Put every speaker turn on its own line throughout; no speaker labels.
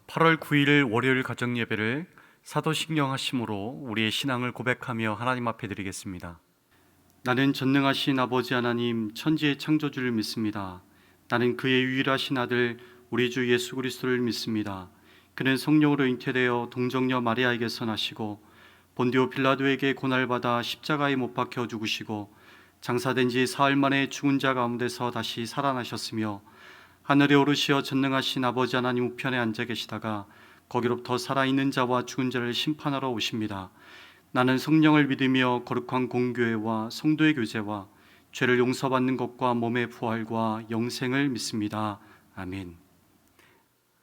8월 9일 월요일 가정 예배를 사도신경 하심으로 우리의 신앙을 고백하며 하나님 앞에 드리겠습니다. 나는 전능하신 아버지 하나님 천지의 창조주를 믿습니다. 나는 그의 유일하신 아들 우리 주 예수 그리스도를 믿습니다. 그는 성령으로 잉태되어 동정녀 마리아에게서 나시고 본디오 빌라도에게 고난받아 십자가에 못 박혀 죽으시고 장사된 지 사흘 만에 죽은 자 가운데서 다시 살아나셨으며 하늘에 오르시어 전능하신 아버지 하나님 우편에 앉아 계시다가 거기로부터 살아있는 자와 죽은 자를 심판하러 오십니다. 나는 성령을 믿으며 거룩한 공교회와 성도의 교제와 죄를 용서받는 것과 몸의 부활과 영생을 믿습니다. 아멘.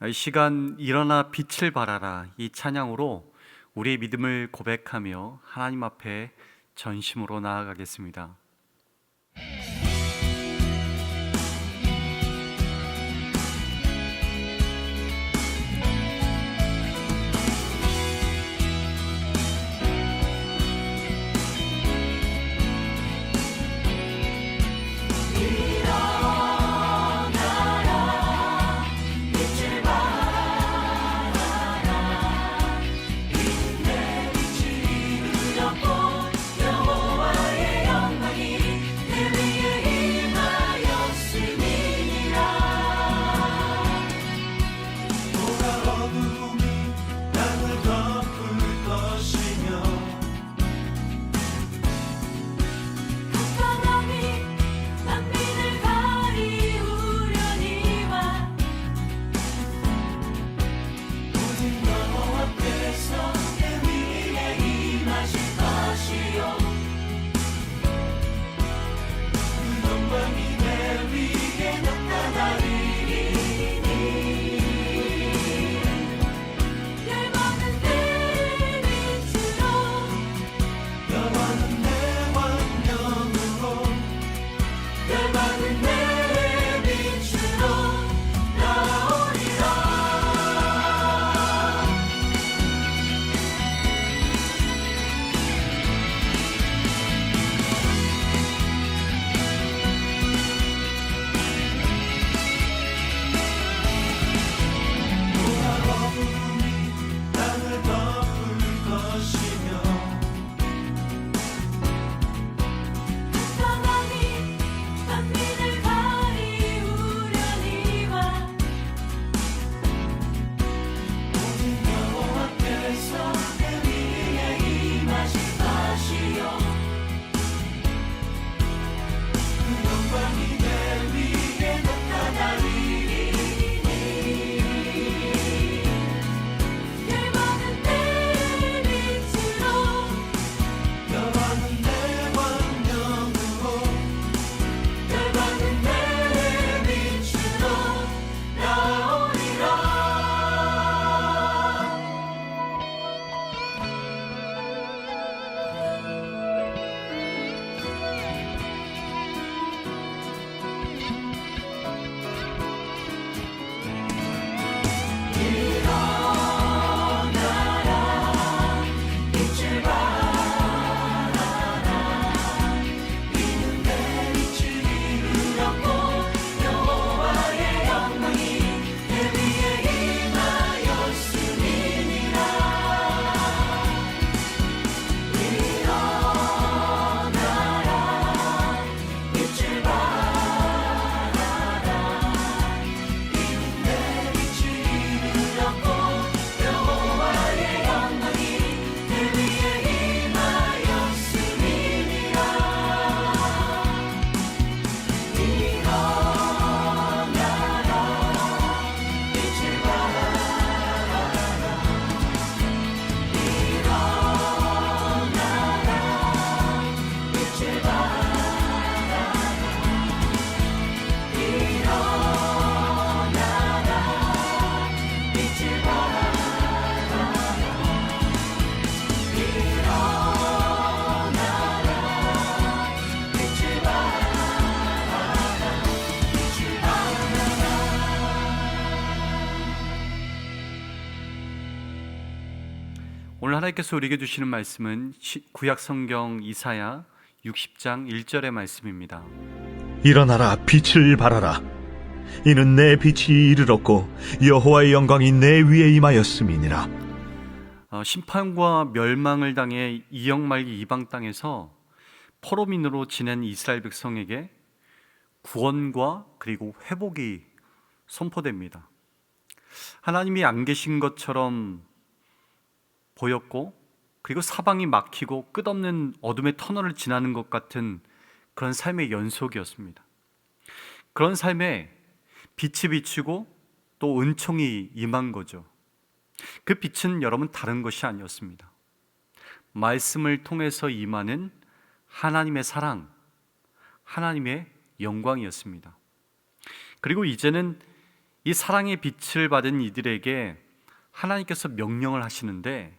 이 시간 일어나 빛을 발하라 이 찬양으로 우리의 믿음을 고백하며 하나님 앞에 전심으로 나아가겠습니다. 오늘 하나님께서 우리에게 주시는 말씀은 구약 성경 이사야 60장 1절의 말씀입니다.
일어나라 빛을 발하라 이는 내 빛이 이르렀고 여호와의 영광이 내 위에 임하였음이니라.
심판과 멸망을 당해 이역말기 이방 땅에서 포로민으로 지낸 이스라엘 백성에게 구원과 그리고 회복이 선포됩니다. 하나님이 안 계신 것처럼 보였고, 그리고 사방이 막히고 끝없는 어둠의 터널을 지나는 것 같은 그런 삶의 연속이었습니다. 그런 삶에 빛이 비치고 또 은총이 임한 거죠. 그 빛은 여러분 다른 것이 아니었습니다. 말씀을 통해서 임하는 하나님의 사랑, 하나님의 영광이었습니다. 그리고 이제는 이 사랑의 빛을 받은 이들에게 하나님께서 명령을 하시는데,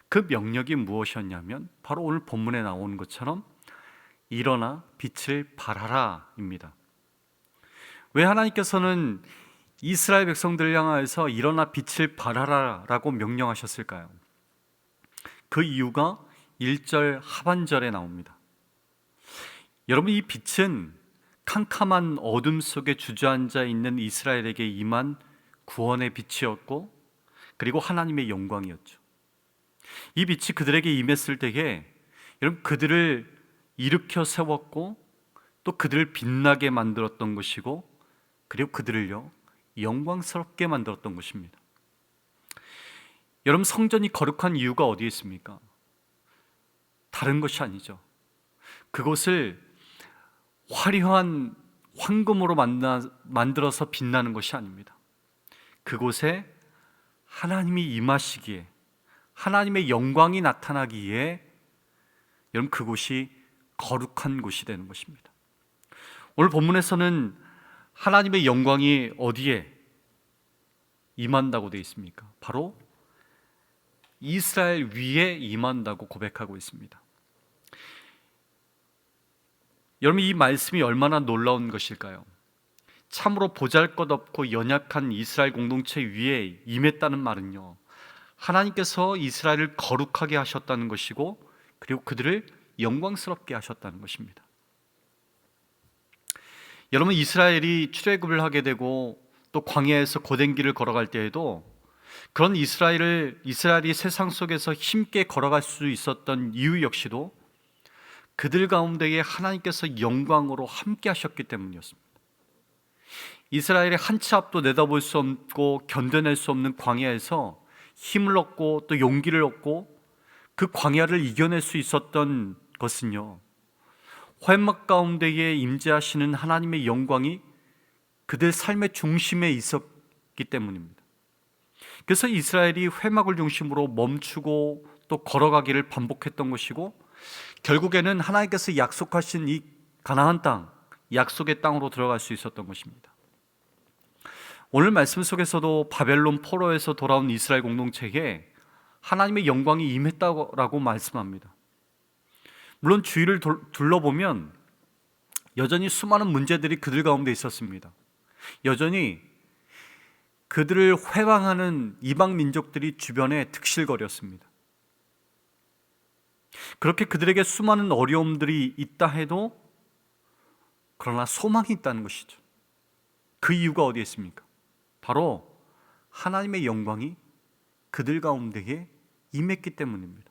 그 명령이 무엇이었냐면 바로 오늘 본문에 나오는 것처럼 일어나 빛을 발하라 입니다. 왜 하나님께서는 이스라엘 백성들을 향하여서 일어나 빛을 발하라 라고 명령하셨을까요? 그 이유가 1절 하반절에 나옵니다. 여러분, 이 빛은 캄캄한 어둠 속에 주저앉아 있는 이스라엘에게 임한 구원의 빛이었고, 그리고 하나님의 영광이었죠. 이 빛이 그들에게 임했을 때에 여러분, 그들을 일으켜 세웠고 또 그들을 빛나게 만들었던 것이고, 그리고 그들을요 영광스럽게 만들었던 것입니다. 여러분, 성전이 거룩한 이유가 어디에 있습니까? 다른 것이 아니죠. 그곳을 화려한 황금으로 만들어서 빛나는 것이 아닙니다. 그곳에 하나님이 임하시기에, 하나님의 영광이 나타나기에 여러분, 그곳이 거룩한 곳이 되는 것입니다. 오늘 본문에서는 하나님의 영광이 어디에 임한다고 되어 있습니까? 바로 이스라엘 위에 임한다고 고백하고 있습니다. 여러분, 이 말씀이 얼마나 놀라운 것일까요? 참으로 보잘것없고 연약한 이스라엘 공동체 위에 임했다는 말은요, 하나님께서 이스라엘을 거룩하게 하셨다는 것이고, 그리고 그들을 영광스럽게 하셨다는 것입니다. 여러분, 이스라엘이 출애굽을 하게 되고 또 광야에서 고된 길을 걸어갈 때에도 그런 이스라엘이 세상 속에서 힘있게 걸어갈 수 있었던 이유 역시도 그들 가운데에 하나님께서 영광으로 함께 하셨기 때문이었습니다. 이스라엘의 한 치 앞도 내다볼 수 없고 견뎌낼 수 없는 광야에서 힘을 얻고 또 용기를 얻고 그 광야를 이겨낼 수 있었던 것은요, 회막 가운데에 임재하시는 하나님의 영광이 그들 삶의 중심에 있었기 때문입니다. 그래서 이스라엘이 회막을 중심으로 멈추고 또 걸어가기를 반복했던 것이고, 결국에는 하나님께서 약속하신 이 가나안 땅, 약속의 땅으로 들어갈 수 있었던 것입니다. 오늘 말씀 속에서도 바벨론 포로에서 돌아온 이스라엘 공동체에 하나님의 영광이 임했다고 말씀합니다. 물론 주위를 둘러보면 여전히 수많은 문제들이 그들 가운데 있었습니다. 여전히 그들을 회방하는 이방 민족들이 주변에 득실거렸습니다. 그렇게 그들에게 수많은 어려움들이 있다 해도 그러나 소망이 있다는 것이죠. 그 이유가 어디에 있습니까? 바로 하나님의 영광이 그들 가운데에 임했기 때문입니다.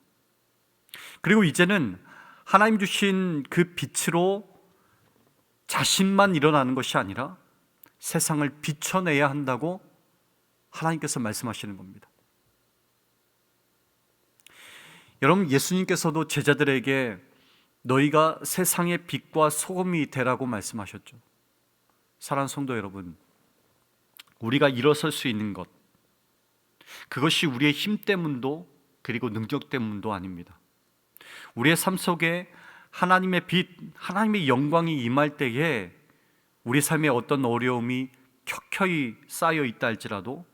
그리고 이제는 하나님 주신 그 빛으로 자신만 일어나는 것이 아니라 세상을 비춰내야 한다고 하나님께서 말씀하시는 겁니다. 여러분, 예수님께서도 제자들에게 너희가 세상의 빛과 소금이 되라고 말씀하셨죠. 사랑하는 성도 여러분, 우리가 일어설 수 있는 것, 그것이 우리의 힘 때문도 그리고 능력 때문도 아닙니다. 우리의 삶 속에 하나님의 빛, 하나님의 영광이 임할 때에 우리 삶에 어떤 어려움이 켜켜이 쌓여 있다 할지라도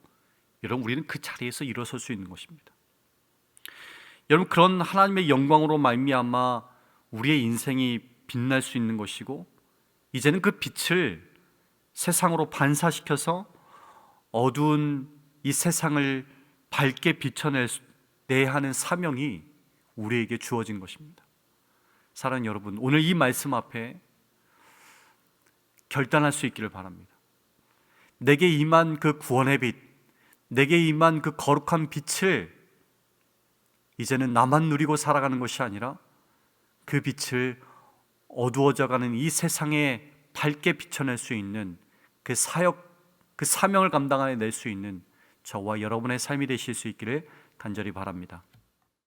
여러분, 우리는 그 자리에서 일어설 수 있는 것입니다. 여러분, 그런 하나님의 영광으로 말미암아 우리의 인생이 빛날 수 있는 것이고, 이제는 그 빛을 세상으로 반사시켜서 어두운 이 세상을 밝게 비춰내야 하는 사명이 우리에게 주어진 것입니다. 사랑하는 여러분, 오늘 이 말씀 앞에 결단할 수 있기를 바랍니다. 내게 임한 그 구원의 빛, 내게 임한 그 거룩한 빛을 이제는 나만 누리고 살아가는 것이 아니라 그 빛을 어두워져가는 이 세상에 밝게 비춰낼 수 있는 그 사역, 그 사명을 감당해 낼 수 있는 저와 여러분의 삶이 되실 수 있기를 간절히 바랍니다.